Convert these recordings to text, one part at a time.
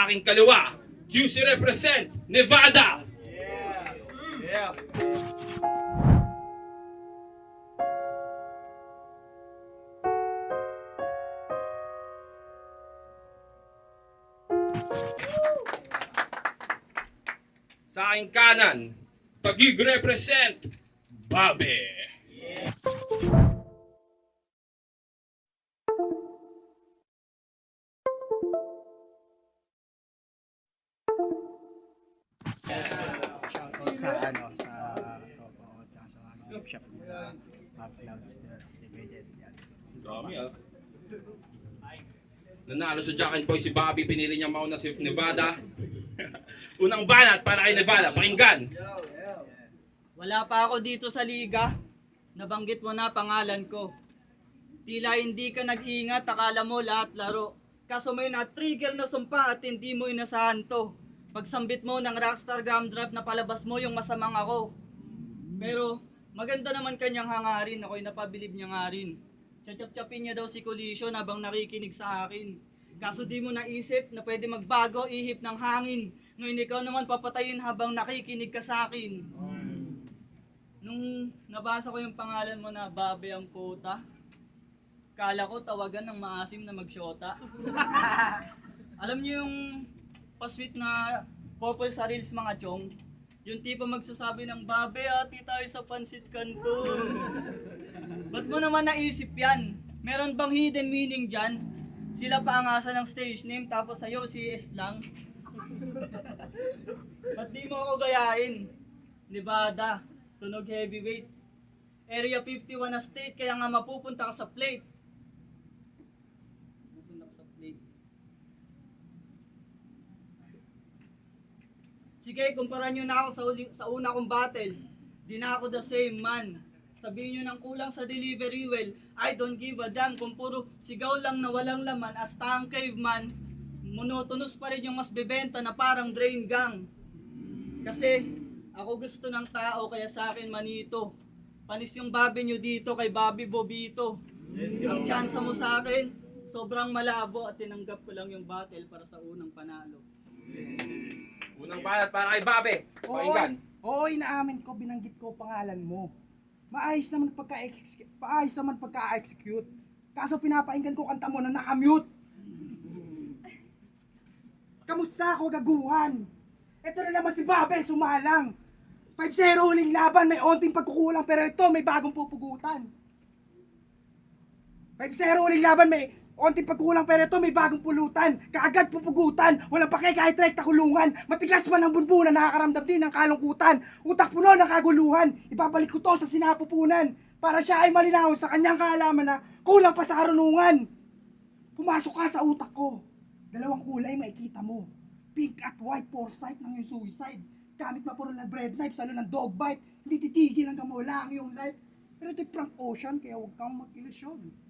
Sa aking kaliwa, QC represent Nevada. Yeah. Sa aking kanan, Taguig represent Bobby. Shoutout sa tropa ko at sa gift shop nila Pop Clouds Divided yan. Dami ah. Nanalo sa Jack and Boy si Bobby, pinili niya mauna si Nevada. Unang banat para kay Nevada, pakinggan. Wala pa ako dito sa liga. Nabanggit mo na pangalan ko. Tila hindi ka nag-ingat, akala mo lahat laro. Kaso may na-trigger na sumpa at hindi mo inasahan to. Pagsambit mo ng Rockstar Gumdrop na palabas mo yung masamang ako. Pero maganda naman kanyang hangarin, ako'y napabilib niya nga rin. Tsatsap-tsapin niya daw si Collision habang nakikinig sa akin. Kaso di mo naisip na pwede magbago ihip ng hangin. Ngayon ikaw naman papatayin habang nakikinig ka sa akin. Nung nabasa ko yung pangalan mo na Babe ang puta, kala ko tawagan ng maasim na magsyota. Alam niyo yung pasweet na couple sa reels mga chong? Yung tipo magsasabi ng Babe, ati tayo sa pansit kanto. Ba't mo naman naisip yan? Meron bang hidden meaning dyan? Sila pa ang asa ng stage name tapos sa'yo CS lang. Ba't di mo ako gayahin? Nevada, tunog heavyweight. Area 51 na state, kaya nga mapupunta ka sa plate. Mapupunta ka sa plate. Sige, kumpara nyo na ako sa una kong battle. Di na ako the same man. Sabihin nyo ng kulang sa delivery well, I don't give a damn kung puro sigaw lang na walang laman as tang caveman. Monotonous pa rin yung mas bebenta na parang drain gang. Kasi ako gusto ng tao kaya sa akin manito. Panis yung Bobby nyo dito kay Bobby Bobito. Ang tsansa mo sa akin, sobrang malabo at tinanggap ko lang yung battle para sa unang panalo. Unang banat para kay Bobby, pakinggan. Oo, inaamin ko, binanggit ko pangalan mo. Maayos naman pagka-execute. Kaso pinapakinggan ko kanta mo na nakamute. Kamusta ako, gaguhan? Ito na naman si Babe, sumalang. 5-0 huling laban, may onting pagkukulang, pero ito may bagong pupugutan. 5-0 huling laban, may onting pagkukulang, pero ito may bagong pulutan. Kaagad pupugutan, walang pake kahit rekta kulungan. Matigas man ang bunbunan, nakakaramdam din ng kalungkutan. Utak puno ng kaguluhan, ibabalik ko to sa sinapupunan. Para siya ay malinaw sa kanyang kaalaman na kulang pa sa karunungan. Pumasok ka sa utak ko, dalawang kulay makikita mo. Pink at white foresight ng yung suicide. Gamit mapuro ng bread knife, salo ng dog bite. Hindi titigil hanggang mawala ang iyong life. Pero ito'y prank ocean, kaya huwag kang mag-ilusyon.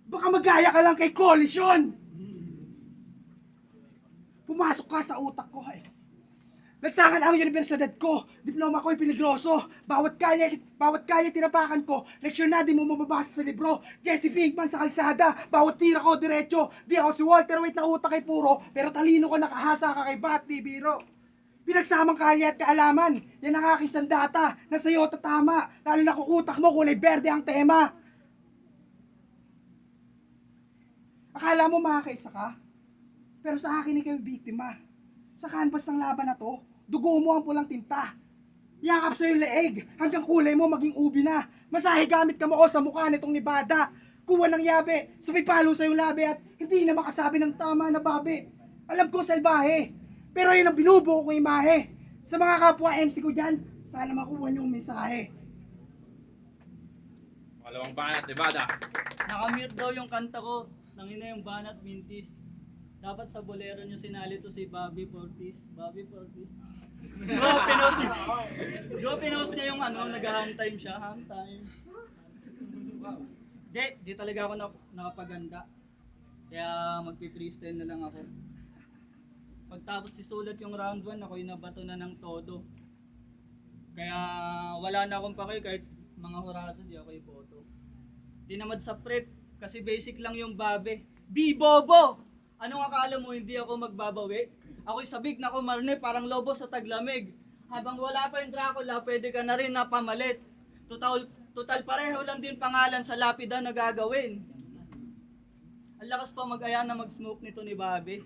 Baka magaya ka lang kay Collision. Pumasok ka sa utak ko, eh. Nagsangan ang universidad ko. Diploma ko'y peligroso. Bawat kaya tinapakan ko. Leksyon na di mo mababasa sa libro. Jesse Pinkman sa kalsada. Bawat tira ko diretso. Di ako si Walter White na utak ay puro. Pero talino ko nakahasa ka kay Bat, di biro. Pinagsamang kalye at kaalaman. Yan ang aking sandata. Na sa'yo tatama. Lalo na kung utak mo kulay berde ang tema. Akala mo makakaisa ka? Pero sa akin ikaw biktima. Sa canvas ng laban na to, dugo mo ang pulang tinta. Yakap sa'yo leeg, hanggang kulay mo maging ubi na. Masahe gamit ka mo o sa mukha nitong Nevada. Kuha ng yabe, sumipalo sa'yo labi at hindi na makasabi ng tama na babe. Alam ko salbahe, pero yun ang binubuo kong imahe. Sa mga kapwa MC ko dyan, sana makuha niyong mensahe. Pangalawang banat, Nevada. Nakamute daw yung kanta ko. Nangina yung banat mintis. Dapat sa bolero nyo sinali to si Bobby Fortis. Bobby Fortis. Pinost niya yung nag-hand time siya. Hand time. Di talaga ako nakapaganda. Kaya magpi-freestyle na lang ako. Pagtapos isulat yung round 1, ako'y nabato na ng todo. Kaya wala na akong pake kahit mga hurado, di ako iboto. Tinamad sa prep kasi basic lang yung babe. Bibobo! Anong akala mo hindi ako magbabawi? Ako'y sabik na kumarne parang lobo sa taglamig. Habang wala pa yung Dracula, pwede ka na rin napamalit. Total pareho lang din pangalan sa lapida na gagawin. Ang lakas pa mag-aya na mag-smoke nito ni Bobby.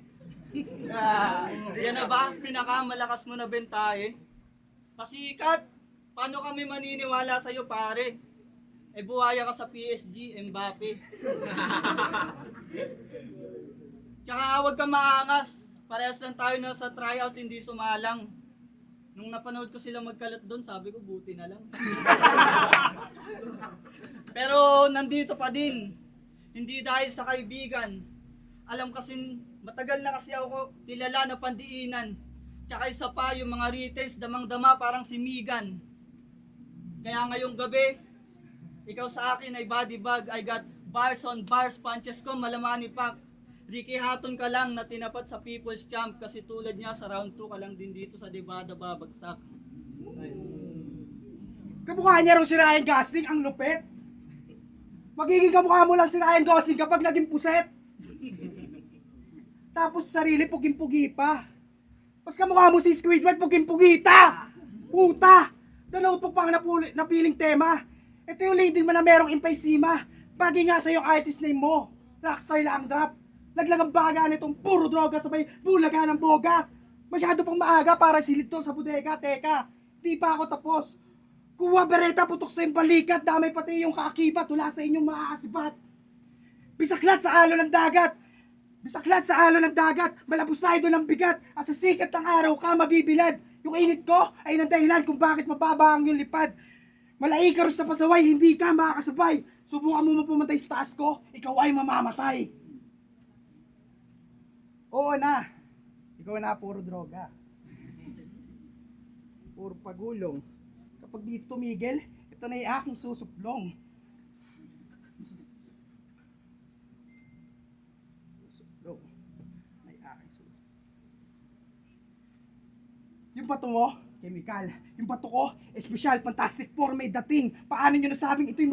Yan na ba? Pinakamalakas mo na bentahe? Pasikat! Paano kami maniniwala sa'yo pare? Eh buhaya ka sa PSG, Mbappe. Tsaka huwag kang maangas. Parehas lang tayo na sa tryout, hindi sumalang. Nung napanood ko sila magkalat doon, sabi ko buti na lang. Pero nandito pa din. Hindi dahil sa kaibigan. Alam kasi, matagal na kasi ako kilala na pandiinan. Tsaka isa pa yung mga retails, damang-dama parang si Migan. Kaya ngayong gabi, ikaw sa akin ay body bag. I got bars on bars, punches ko, malamani pak. Ricky Hatton ka lang na tinapat sa People's Champ kasi tulad niya sa round 2 ka lang din dito sa Nevada babagsak. Kamukha niya raw si Ryan Gosling, ang lupit. Magiging kamukha mo lang si Ryan Gosling kapag naging puset. Tapos sarili puging-pugi pa. Mas kamukha mo si Squidward, puging-pugita! Puta! Notebook pang napiling tema. Ito yung leading man na merong emphysema. Bagay nga sa yung artist name mo. Rockstyle ang drop. Laglang ang baga nitong puro droga sabay bulaga ng boga. Masyado pang maaga para silid to sa bodega. Teka, di pa ako tapos. Kuha bereta, putok sa yung balikat. Damay pati yung kaakibat. Wala sa inyong maaasibat. Bisaklat sa alo ng dagat. Bisaklat sa alo ng dagat. Malabusay doon ang bigat. At sa sikat ng araw ka mabibilad. Yung init ko ay nang dahilan kung bakit mababa ang yung lipad. Malaikaros sa pasaway, hindi ka makakasabay. Subukan mo pumatay sa taas ko, ikaw ay mamamatay. Oo na, ikaw na puro droga. Puro pagulong. Kapag dito tumigil, ito na yung aking susuplong. Susuplong. May aking susuplong. Yung bato mo, chemical. Yung bato ko, espesyal, fantastic four, may dating. Paano nyo nasabing ito'y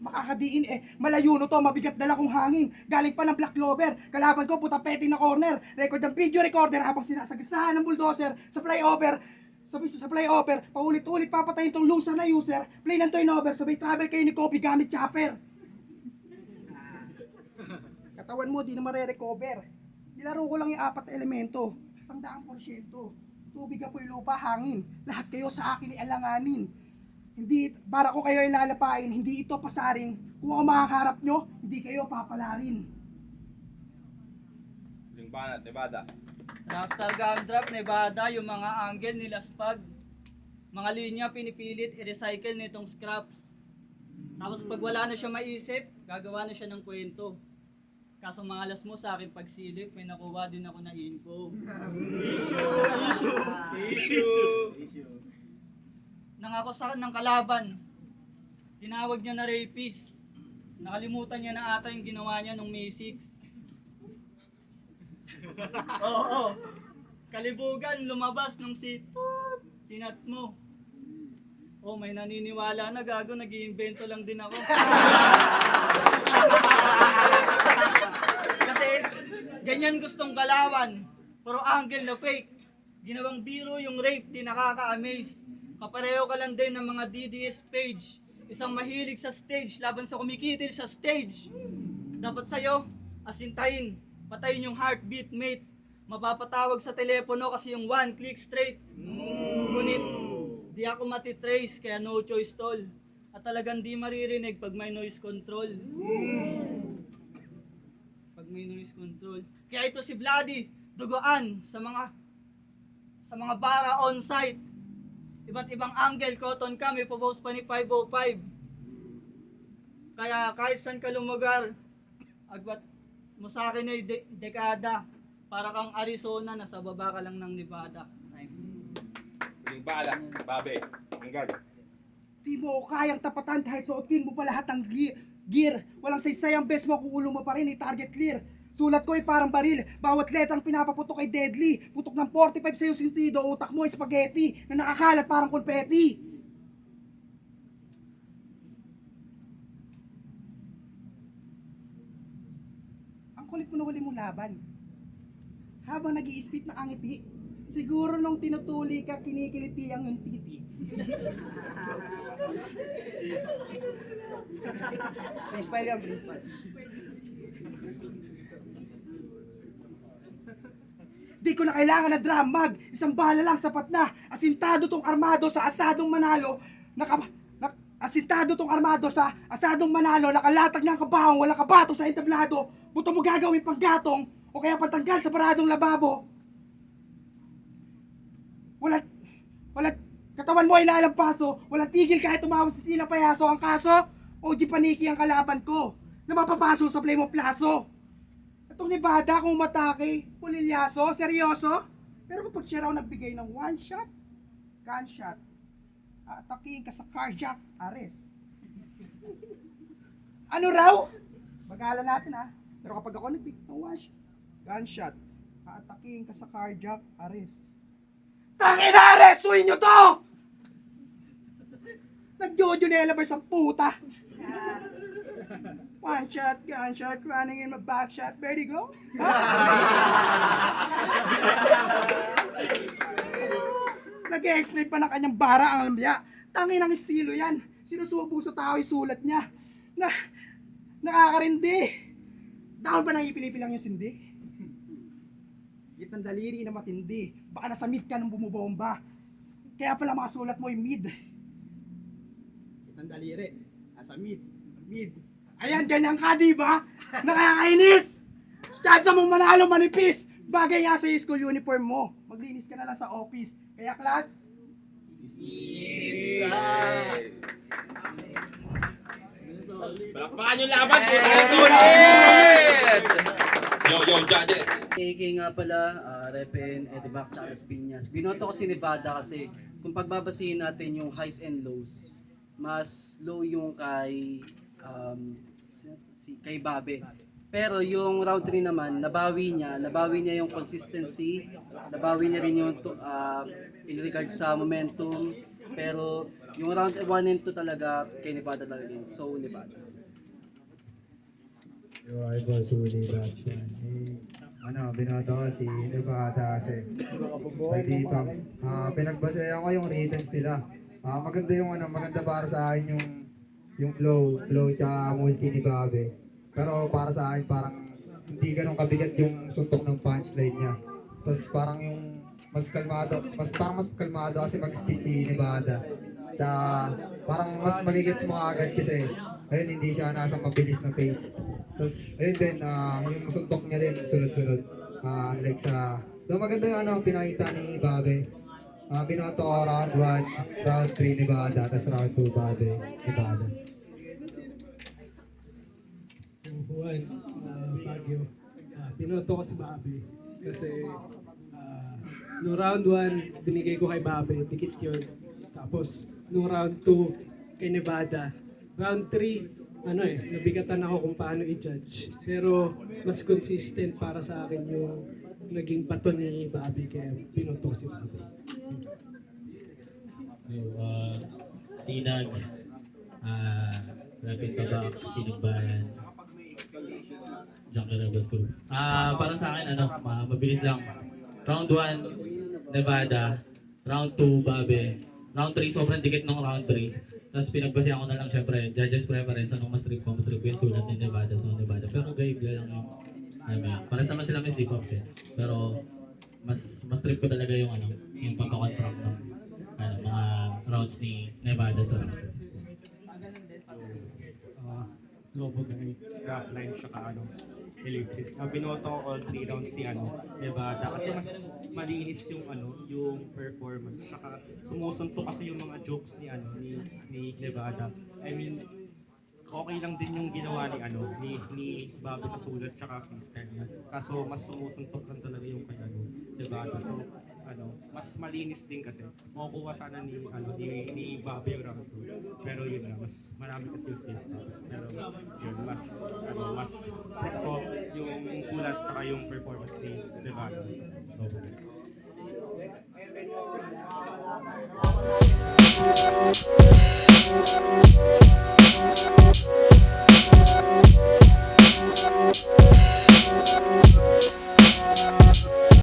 makakadiin eh? Malayo no to, mabigat dala kong hangin. Galing pa ng Black Clover. Kalaban ko, puta peti na corner. Record ng video recorder habang sinasagasahan ng bulldozer sa flyover. Sa flyover, paulit-ulit papatayin tong loser na user. Play ng turnover, sabay travel kayo ni Kobe gamit chopper. Katawan mo, di na mare-recover. Nilaro ko lang yung 4 elemento. 100%. Tubig, apoy, lupa, hangin. Lahat kayo sa akin ay alanganin. Hindi, para ko kayo ay lalapain, hindi ito pasaring. Kung ako makakarap nyo, hindi kayo papalarin. Yung banat, Nevada. Rockstar Gumdrop, Nevada, yung mga angle nilaspag. Mga linya pinipilit, i-recycle nitong scraps. Tapos pag wala na siya maisip, gagawa na siya ng kwento. Kaso malas mo sa akin pagsilip, may nakuha din ako na info. Issue. Nangako sa ng kalaban, tinawag niya na rapist. Nakalimutan niya na ata yung ginawa niya nung May 6. Oo. Kalibugan, lumabas nung sinat mo. Oh, may naniniwala na gago, nag-iimbento lang din ako. Kasi, ganyan gustong galawan. Puro angle na fake. Ginawang biro yung rape, di nakaka-amaze. Kapareho ka lang din ng mga DDS page. Isang mahilig sa stage, laban sa kumikitil sa stage. Dapat sa'yo, asintayin. Patayin yung heartbeat, mate. Mapapatawag sa telepono kasi yung one click straight. Ngunit, di ako matitrace, kaya no choice tol. At talagang di maririnig pag may noise control. Pag may noise control. Kaya ito si Vladi, duguan sa mga bara on site. Iba't ibang angle, cotton ka, may post pa ni 505. Kaya kahit saan ka lumugar, agwat mo sa akin ay dekada. Para kang Arizona, nasa baba ka lang ng Nevada. Yung bala, Bobby. Hanggang. Di mo kayang tapatan kahit suotin mo pa lahat ng gear. Walang saysay ang best mo kung ulo mo pa rin, target clear. Sulat ko ay parang baril, bawat letrang pinapaputok ay deadly. Putok ng 45 sa iyong sentido, utak mo ay spaghetti na nakakalat parang konfeti. Ang kulit mo na wali mong laban. habang nag-i-spit na angiti. Siguro nung tinutuli ka, kinikiliti ang yung titi. Freestyle yan, freestyle. Di ko na kailangan na drum mag. Isang bala lang sapat na. Asintado tong armado sa asadong manalo. Asintado tong armado sa asadong manalo. Nakalatag niyang kabahong, walang kabato sa entablado. Buto mo gagawin panggatong o kaya pantanggal sa paradong lababo. Walang katawan mo ay lalampaso. Walang tigil kahit tumawag sa tilang payaso. Ang kaso, o di paniki ang kalaban ko na mapapaso sa flame of laso. Itong Nevada kung matake, pulilyaso, seryoso. Pero kapag siya raw nagbigay ng one shot, gunshot, atakihin ka sa cardiac arrest. Ano raw? Bagalan natin ha. Pero kapag ako nagbigay ng one shot, gunshot, atakihin ka sa cardiac arrest. Tangina, arrestuin nyo to! Nag-jojo nelabas ang puta. One shot, gunshot, running in my back shot, vertigo. Nag-e-explain pa ng kanyang bara ang alamya. Tangin ng estilo yan. Sinusubo sa tao yung sulat niya. Nakakarindi. Taon ba nang ipilipil lang yung sindi? Gitnang daliri na matindi. Baka nasa mid ka nung bumubomba. Kaya pala mga sulat mo yung mid. Gitnang daliri. Nasa mid. Ayan, ganyan ka, di ba? Nakakainis! Chasa mong manalo manipis! Bagay nga sa school uniform mo. Maglinis ka na lang sa office. Kaya, class? Palakpakan yung laban po. Sulit! Yo, judges. KK nga pala, Repen, Edivac, tsaka Las Piñas. Binoto ko si Nevada kasi kung pagbabasihin natin yung highs and lows, mas low yung kay Babe. Pero yung round 3 naman, nabawi niya yung consistency, nabawi niya rin yung in regard sa momentum. Pero yung round 1 and 2 talaga, kay Nevada talaga yun. So, Nevada. Yung idol sulit at yan. Binoto ko si Nevada kasi dito. Pinagbasayan ko yung reasons nila. Maganda yung maganda para sa akin yung flow sa multi ni Babe. Pero para sa akin parang hindi ganun kabigat yung suntok ng punchline niya. Tapos parang yung mas kalmado kasi mag-speak si Nevada. Tsaka parang mas magigets mo agad kasi ayun hindi siya nasa mabilis na pace. Tapos ayun din yung suntok niya rin sunod-sunod. Like sa maganda yung pinakita ni Babe. Binoto ko round 1, round 3 Nevada, tapos round 2 Babe, Nevada. Juan, Baguio. Binoto ko si Babe kasi no round 1 binigay ko kay Babe, dikit yun. Tapos no round 2 kay Nevada. Round 3, nabigatan ako kung paano i-judge. Pero mas consistent para sa akin yung naging bato ni Babe kaya binoto ko si Babe. Sinag, Rapid Tabak, Sinag Bayan, Junkie Rebels Group. Para sa akin, mabilis lang. Round 1, Nevada. Round 2, Babe. Round 3, sobrang dikit ng round 3. Tapos pinagbasihan ko na lang, syempre, judges preference, anong mas trip ko yung sulat ni Nevada, so Nevada. Pero gaibla lang yung, pares naman sila may sleep-up eh. Pero, mas trip ko talaga yung yung pagkakonstruct ng mga rounds ni Nevada sa round. Lobo guy, rap line, saka ellipsis. Binoto ko all 3 rounds si Nevada kasi mas malinis yung yung performance. Saka sumusunto kasi yung mga jokes ni Nevada. I mean, okay lang din yung ginawa ni Babe sa sulat tsaka freestyle niya. Kaso mas sumusuntok lang talaga yung kay Nevada. So mas malinis din kasi makukuha sana ni Babe yung round 2. Pero yun na, mas marami kasi yung skills. Pero yun, mas ko yung sulat tsaka yung performance ni Nevada. So,